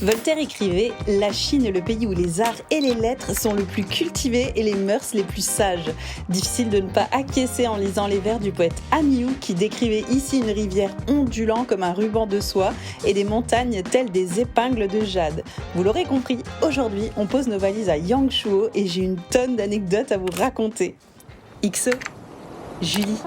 Voltaire écrivait « La Chine est le pays où les arts et les lettres sont le plus cultivés et les mœurs les plus sages ». Difficile de ne pas acquiescer en lisant les vers du poète Han Yu qui décrivait ici une rivière ondulant comme un ruban de soie et des montagnes telles des épingles de jade. Vous l'aurez compris, aujourd'hui on pose nos valises à Yangshuo et j'ai une tonne d'anecdotes à vous raconter. XE, Julie.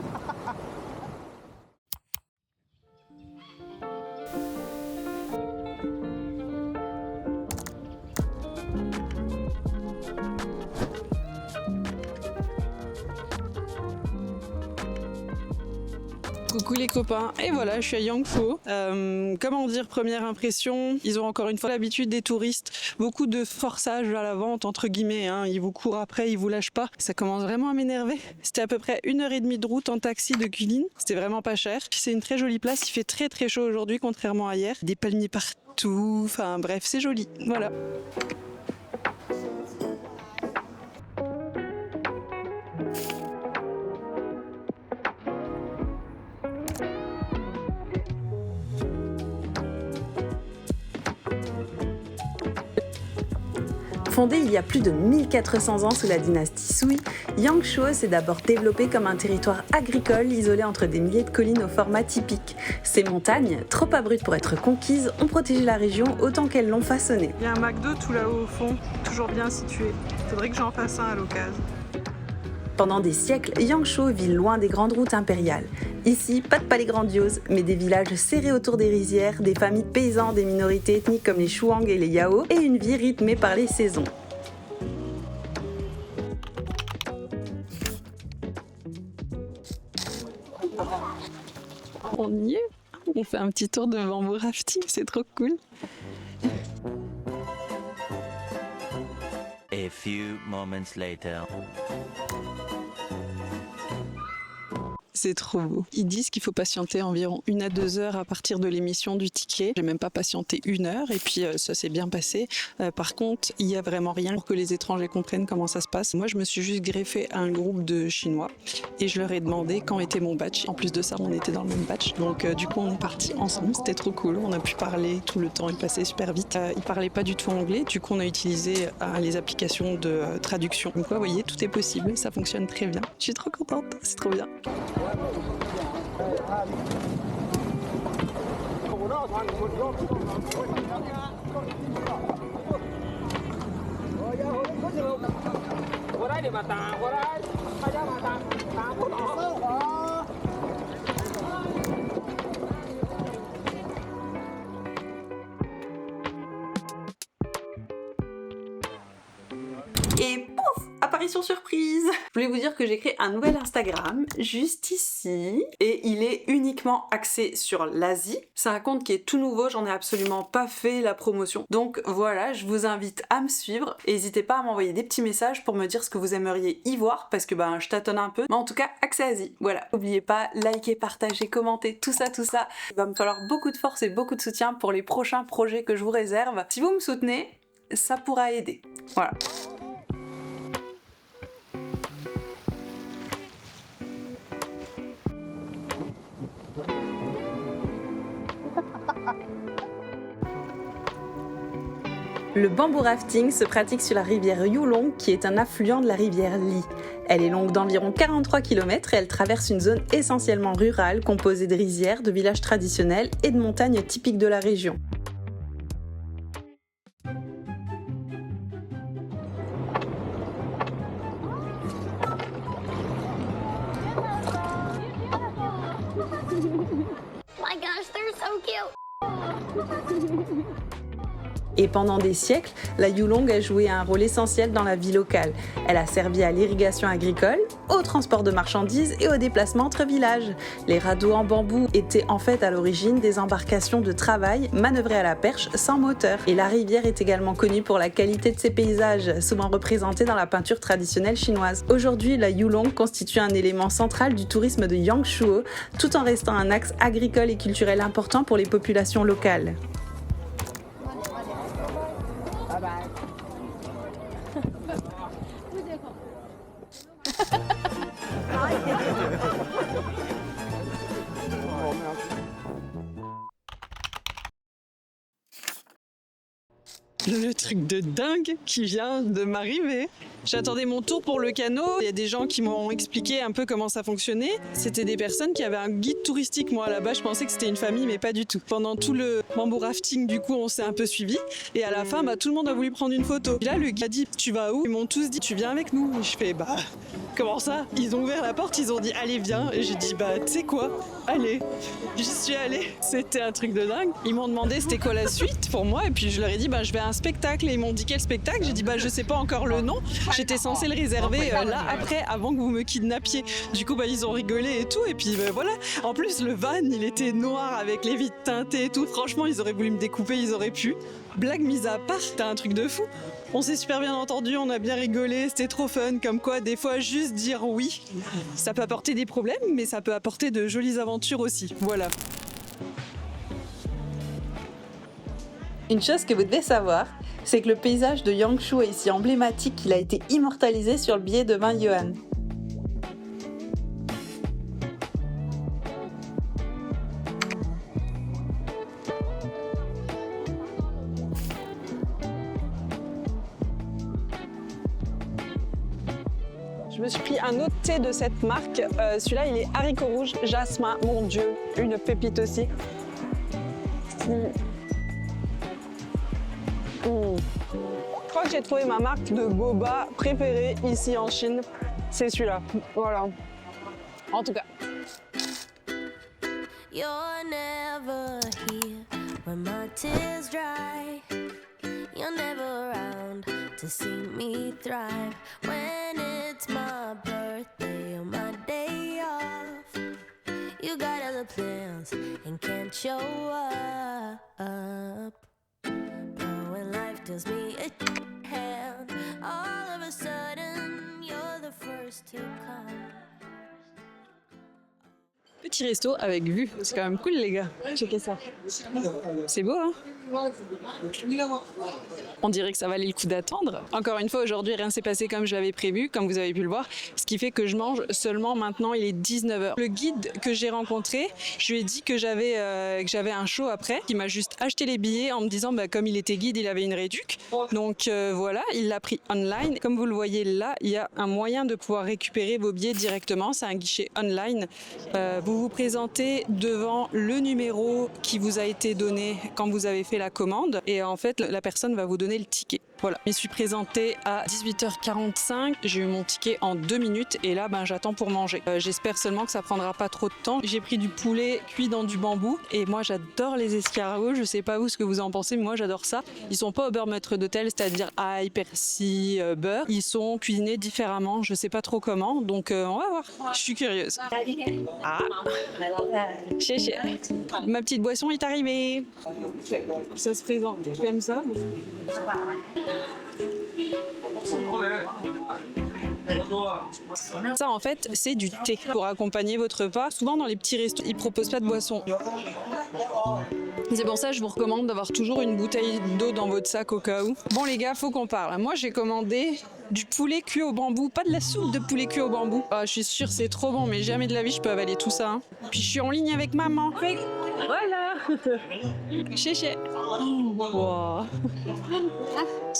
Coucou les copains, et voilà, je suis à Yangshuo. Comment dire, première impression, ils ont encore une fois l'habitude des touristes, beaucoup de forçage à la vente entre guillemets, hein. Ils vous courent après, ils vous lâchent pas. Ça commence vraiment à m'énerver. C'était à peu près 1h30 de route en taxi de Guilin, c'était vraiment pas cher. C'est une très jolie place, il fait très très chaud aujourd'hui contrairement à hier. Des palmiers partout, enfin bref, c'est joli, voilà. Fondée il y a plus de 1400 ans sous la dynastie Sui, Yangshuo s'est d'abord développé comme un territoire agricole isolé entre des milliers de collines au format typique. Ces montagnes, trop abruptes pour être conquises, ont protégé la région autant qu'elles l'ont façonnée. Il y a un McDo tout là-haut au fond, toujours bien situé. Faudrait que j'en fasse un à l'occasion. Pendant des siècles, Yangshuo vit loin des grandes routes impériales. Ici, pas de palais grandioses, mais des villages serrés autour des rizières, des familles paysannes, des minorités ethniques comme les Shuang et les Yao, et une vie rythmée par les saisons. On y est, on fait un petit tour de bamboo rafting, c'est trop cool. A few moments later. C'est trop beau. Ils disent qu'il faut patienter environ 1 à 2 heures à partir de l'émission du ticket. J'ai même pas patienté 1 heure et puis ça s'est bien passé. Par contre, il y a vraiment rien pour que les étrangers comprennent comment ça se passe. Moi, je me suis juste greffée à un groupe de Chinois et je leur ai demandé quand était mon batch. En plus de ça, on était dans le même batch. Donc du coup, on est partis ensemble. C'était trop cool. On a pu parler tout le temps. Il passait super vite. Ils parlaient pas du tout anglais. Du coup, on a utilisé les applications de traduction. Donc, vous voyez, tout est possible. Ça fonctionne très bien. Je suis trop contente. C'est trop bien. Et pouf, apparition surprise! Je voulais vous dire que j'ai créé un nouvel Instagram, juste ici, et il est uniquement axé sur l'Asie. C'est un compte qui est tout nouveau, j'en ai absolument pas fait la promotion. Donc voilà, je vous invite à me suivre, et n'hésitez pas à m'envoyer des petits messages pour me dire ce que vous aimeriez y voir, parce que je tâtonne un peu, mais en tout cas, accès Asie. Voilà, n'oubliez pas, likez, partagez, commentez, tout ça. Il va me falloir beaucoup de force et beaucoup de soutien pour les prochains projets que je vous réserve. Si vous me soutenez, ça pourra aider. Voilà. Le bamboo rafting se pratique sur la rivière Yulong qui est un affluent de la rivière Li. Elle est longue d'environ 43 km et elle traverse une zone essentiellement rurale composée de rizières, de villages traditionnels et de montagnes typiques de la région. My gosh, they're so cute. Et pendant des siècles, la Yulong a joué un rôle essentiel dans la vie locale. Elle a servi à l'irrigation agricole, au transport de marchandises et au déplacement entre villages. Les radeaux en bambou étaient en fait à l'origine des embarcations de travail manœuvrées à la perche sans moteur. Et la rivière est également connue pour la qualité de ses paysages, souvent représentés dans la peinture traditionnelle chinoise. Aujourd'hui, la Yulong constitue un élément central du tourisme de Yangshuo, tout en restant un axe agricole et culturel important pour les populations locales. le truc de dingue qui vient de m'arriver. J'attendais mon tour pour le canot. Il y a des gens qui m'ont expliqué un peu comment ça fonctionnait. C'était des personnes qui avaient un guide touristique. Moi, à la base, je pensais que c'était une famille, mais pas du tout. Pendant tout le bamboo rafting, du coup, on s'est un peu suivis. Et à la fin, tout le monde a voulu prendre une photo. Et là, le guide a dit, tu vas où? Ils m'ont tous dit, tu viens avec nous. Et je fais, comment ça? Ils ont ouvert la porte, ils ont dit, allez, viens. Et j'ai dit, tu sais quoi? Allez. J'y suis allée. C'était un truc de dingue. Ils m'ont demandé c'était quoi la suite pour moi. Et puis, je leur ai dit, je vais à un spectacle. Et ils m'ont dit, quel spectacle? J'ai dit, je sais pas encore le nom. J'étais censée le réserver là après, avant que vous me kidnappiez. Du coup, ils ont rigolé et tout. Et puis voilà. En plus, le van, il était noir avec les vitres teintées et tout. Franchement, ils auraient voulu me découper, ils auraient pu. Blague mise à part, c'était un truc de fou. On s'est super bien entendu, on a bien rigolé, c'était trop fun. Comme quoi, des fois, juste dire oui, ça peut apporter des problèmes, mais ça peut apporter de jolies aventures aussi. Voilà. Une chose que vous devez savoir, c'est que le paysage de Yangshu est si emblématique qu'il a été immortalisé sur le billet de 20 yuan. Je me suis pris un autre thé de cette marque. Celui-là, il est haricot rouge, jasmin. Mon Dieu, une pépite aussi. Je crois que j'ai trouvé ma marque de boba préférée ici en Chine. C'est celui-là. Voilà. En tout cas. You're never here when my tears dry. You're never around to see me thrive. When it's my birthday or my day off, you got other plans and can't show up. But when life deals me a hand, all of a sudden you're the first to come. Petit resto avec vue. C'est quand même cool, les gars. Checkez ça. C'est beau, hein? On dirait que ça valait le coup d'attendre. Encore une fois, aujourd'hui, rien s'est passé comme je l'avais prévu, comme vous avez pu le voir. Ce qui fait que je mange seulement maintenant, il est 19h. Le guide que j'ai rencontré, je lui ai dit que j'avais un show après. Il m'a juste acheté les billets en me disant, comme il était guide, il avait une réduc. Donc voilà, il l'a pris online. Comme vous le voyez là, il y a un moyen de pouvoir récupérer vos billets directement. C'est un guichet online. Vous vous présentez devant le numéro qui vous a été donné quand vous avez fait la commande et en fait la personne va vous donner le ticket. Voilà, je me suis présentée à 18h45, j'ai eu mon ticket en 2 minutes et là j'attends pour manger. J'espère seulement que ça prendra pas trop de temps. J'ai pris du poulet cuit dans du bambou et moi j'adore les escargots, je sais pas vous ce que vous en pensez mais moi j'adore ça. Ils sont pas au beurre maître d'hôtel, c'est-à-dire ail, persil, beurre. Ils sont cuisinés différemment, je sais pas trop comment donc on va voir. Je suis curieuse. Ah, chéché. Ma petite boisson est arrivée. Ça se présente comme ça. Ça en fait c'est du thé pour accompagner votre repas. Souvent dans les petits restos ils proposent pas de boisson. C'est pour ça que je vous recommande d'avoir toujours une bouteille d'eau dans votre sac au cas où. Bon les gars, faut qu'on parle. Moi j'ai commandé du poulet cuit au bambou, pas de la soupe de poulet cuit au bambou. Je suis sûre c'est trop bon mais jamais de la vie je peux avaler tout ça. Puis je suis en ligne avec maman. Voilà. Chéché. Wow.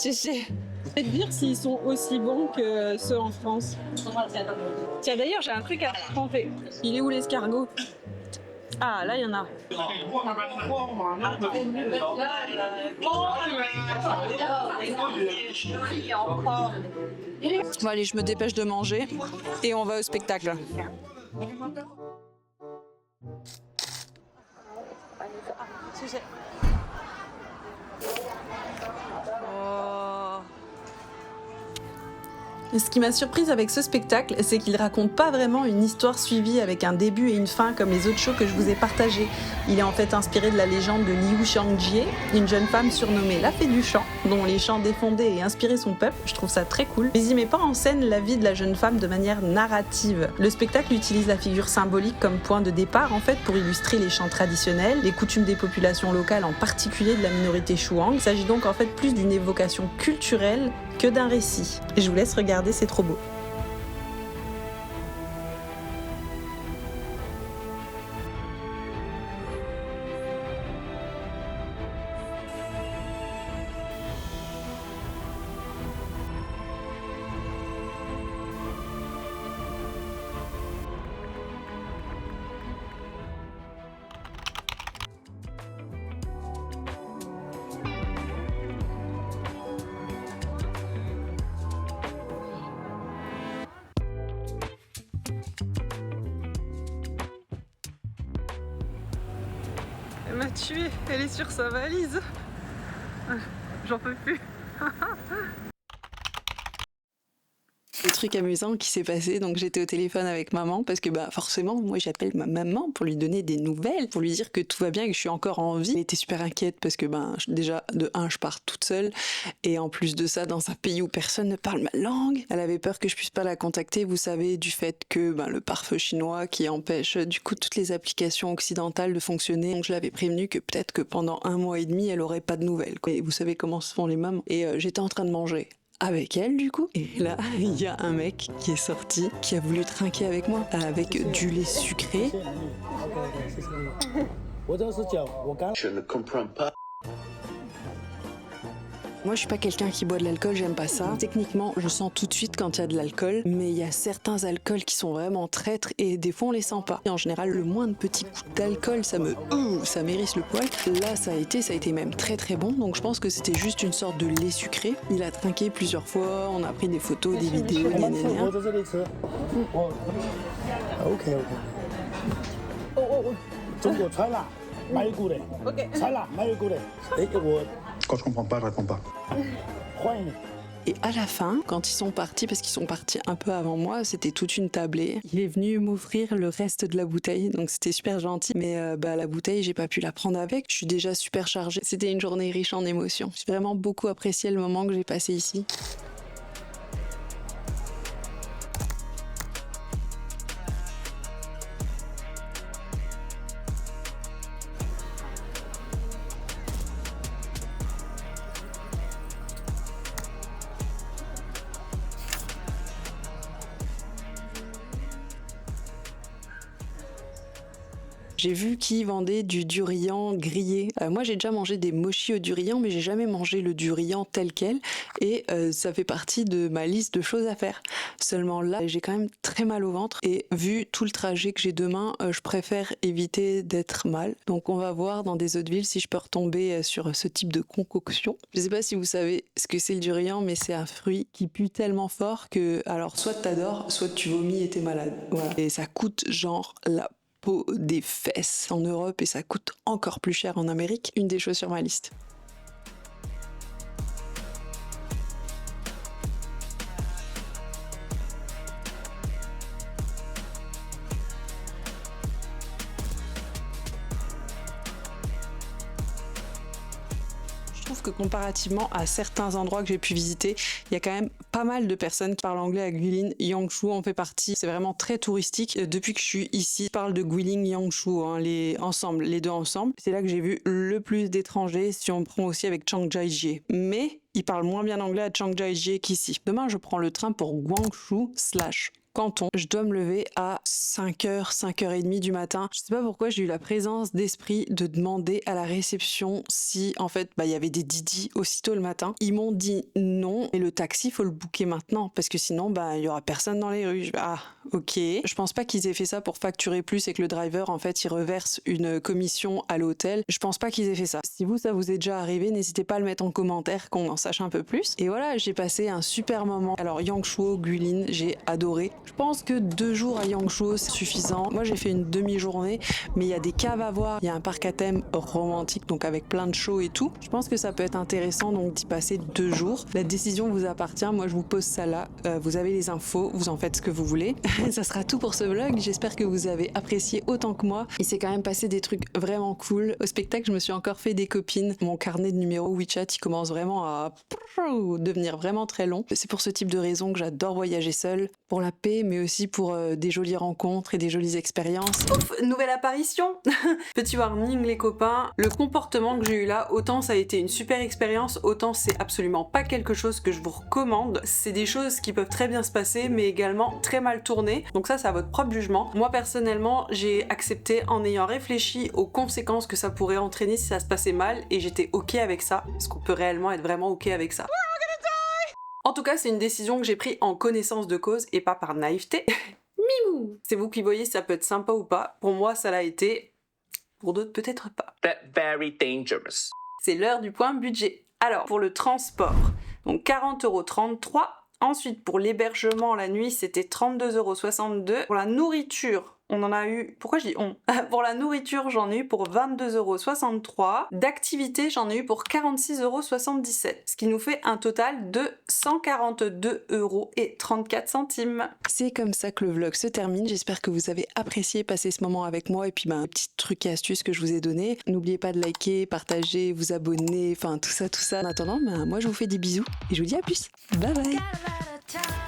Chéché. Je vais te dire s'ils sont aussi bons que ceux en France. Tiens d'ailleurs j'ai un truc à te raconter. Il est où l'escargot? Ah là il y en a. Bon allez je me dépêche de manger et on va au spectacle. Ce qui m'a surprise avec ce spectacle, c'est qu'il raconte pas vraiment une histoire suivie avec un début et une fin comme les autres shows que je vous ai partagés. Il est en fait inspiré de la légende de Liu Xiangjie, une jeune femme surnommée la fée du chant, dont les chants défendaient et inspiraient son peuple. Je trouve ça très cool. Mais il met pas en scène la vie de la jeune femme de manière narrative. Le spectacle utilise la figure symbolique comme point de départ en fait pour illustrer les chants traditionnels, les coutumes des populations locales, en particulier de la minorité Shuang. Il s'agit donc en fait plus d'une évocation culturelle que d'un récit. Et je vous laisse regarder, c'est trop beau. Elle m'a tuée, elle est sur sa valise. J'en peux plus. Le truc amusant qui s'est passé, donc j'étais au téléphone avec maman parce que forcément moi j'appelle ma maman pour lui donner des nouvelles, pour lui dire que tout va bien, que je suis encore en vie. Elle était super inquiète parce que déjà de un je pars toute seule et en plus de ça dans un pays où personne ne parle ma langue. Elle avait peur que je puisse pas la contacter, vous savez, du fait que le pare-feu chinois qui empêche du coup toutes les applications occidentales de fonctionner. Donc je l'avais prévenue que peut-être que pendant 1 mois et demi elle aurait pas de nouvelles. Et vous savez comment se font les mamans. Et j'étais en train de manger avec elle du coup, et là il y a un mec qui est sorti qui a voulu trinquer avec moi avec du lait sucré. Je ne comprends pas. Moi je suis pas quelqu'un qui boit de l'alcool, j'aime pas ça. Techniquement je sens tout de suite quand il y a de l'alcool, mais il y a certains alcools qui sont vraiment traîtres et des fois on les sent pas. Et en général le moindre petit coup d'alcool ça m'hérisse le poil. Là ça a été même très très bon, donc je pense que c'était juste une sorte de lait sucré. Il a trinqué plusieurs fois, on a pris des photos, des vidéos, gna. Quand je comprends pas, je réponds pas. Et à la fin, quand ils sont partis, parce qu'ils sont partis un peu avant moi, c'était toute une tablée. Il est venu m'offrir le reste de la bouteille, donc c'était super gentil. Mais la bouteille, j'ai pas pu la prendre avec. Je suis déjà super chargée. C'était une journée riche en émotions. J'ai vraiment beaucoup apprécié le moment que j'ai passé ici. J'ai vu qu'ils vendaient du durian grillé. Moi, j'ai déjà mangé des mochis au durian, mais j'ai jamais mangé le durian tel quel. Et ça fait partie de ma liste de choses à faire. Seulement là, j'ai quand même très mal au ventre. Et vu tout le trajet que j'ai demain, je préfère éviter d'être mal. Donc on va voir dans des autres villes si je peux retomber sur ce type de concoction. Je sais pas si vous savez ce que c'est le durian, mais c'est un fruit qui pue tellement fort que, alors, soit t'adores, soit tu vomis et t'es malade. Voilà. Et ça coûte genre la peau des fesses en Europe et ça coûte encore plus cher en Amérique. Une des choses sur ma liste. Je trouve que comparativement à certains endroits que j'ai pu visiter, il y a quand même pas mal de personnes qui parlent anglais à Guilin. Yangshuo en fait partie. C'est vraiment très touristique. Depuis que je suis ici, je parle de Guilin, Yangshuo, les deux ensemble. C'est là que j'ai vu le plus d'étrangers si on prend aussi avec Changjiajie. Mais ils parlent moins bien anglais à Changjiajie qu'ici. Demain, je prends le train pour Guangzhou / Canton. Je dois me lever à 5h, 5h30 du matin. Je sais pas pourquoi j'ai eu la présence d'esprit de demander à la réception si en fait il y avait des Didi aussitôt le matin. Ils m'ont dit non et le taxi faut le booker maintenant parce que sinon il y aura personne dans les rues. Ok. Je pense pas qu'ils aient fait ça pour facturer plus et que le driver en fait il reverse une commission à l'hôtel. Je pense pas qu'ils aient fait ça. Si ça vous est déjà arrivé, n'hésitez pas à le mettre en commentaire qu'on en sache un peu plus. Et voilà, j'ai passé un super moment. Alors Yangshuo, Guilin, j'ai adoré. Je pense que 2 jours à Yangshuo c'est suffisant. Moi j'ai fait une demi-journée, mais il y a des caves à voir, il y a un parc à thème romantique, donc avec plein de shows et tout. Je pense que ça peut être intéressant donc d'y passer 2 jours. La décision vous appartient, moi je vous pose ça là. Vous avez les infos, vous en faites ce que vous voulez. Ça sera tout pour ce vlog, j'espère que vous avez apprécié autant que moi. Il s'est quand même passé des trucs vraiment cool. Au spectacle, je me suis encore fait des copines. Mon carnet de numéros WeChat, il commence vraiment à devenir vraiment très long. C'est pour ce type de raison que j'adore voyager seule, pour la paix, mais aussi pour des jolies rencontres et des jolies expériences. Ouf, nouvelle apparition. Petit warning les copains, le comportement que j'ai eu là, autant ça a été une super expérience, autant c'est absolument pas quelque chose que je vous recommande. C'est des choses qui peuvent très bien se passer, mais également très mal tourner. Donc ça, c'est à votre propre jugement. Moi personnellement, j'ai accepté en ayant réfléchi aux conséquences que ça pourrait entraîner si ça se passait mal, et j'étais ok avec ça, parce qu'on peut réellement être vraiment ok avec ça. En tout cas, c'est une décision que j'ai prise en connaissance de cause et pas par naïveté. Mimou. C'est vous qui voyez si ça peut être sympa ou pas. Pour moi, ça l'a été. Pour d'autres, peut-être pas. Very dangerous. C'est l'heure du point budget. Alors, pour le transport, donc 40,33 €. Ensuite, pour l'hébergement la nuit, c'était 32,62 €. Pour la nourriture, on en a eu... Pourquoi je dis on? Pour la nourriture, j'en ai eu pour 22,63 €. D'activité, j'en ai eu pour 46,77 €. Ce qui nous fait un total de 142,34 €. C'est comme ça que le vlog se termine. J'espère que vous avez apprécié passer ce moment avec moi et puis les petits trucs et astuces que je vous ai donnés. N'oubliez pas de liker, partager, vous abonner, enfin tout ça. En attendant, moi je vous fais des bisous et je vous dis à plus. Bye bye. Got a lot of time.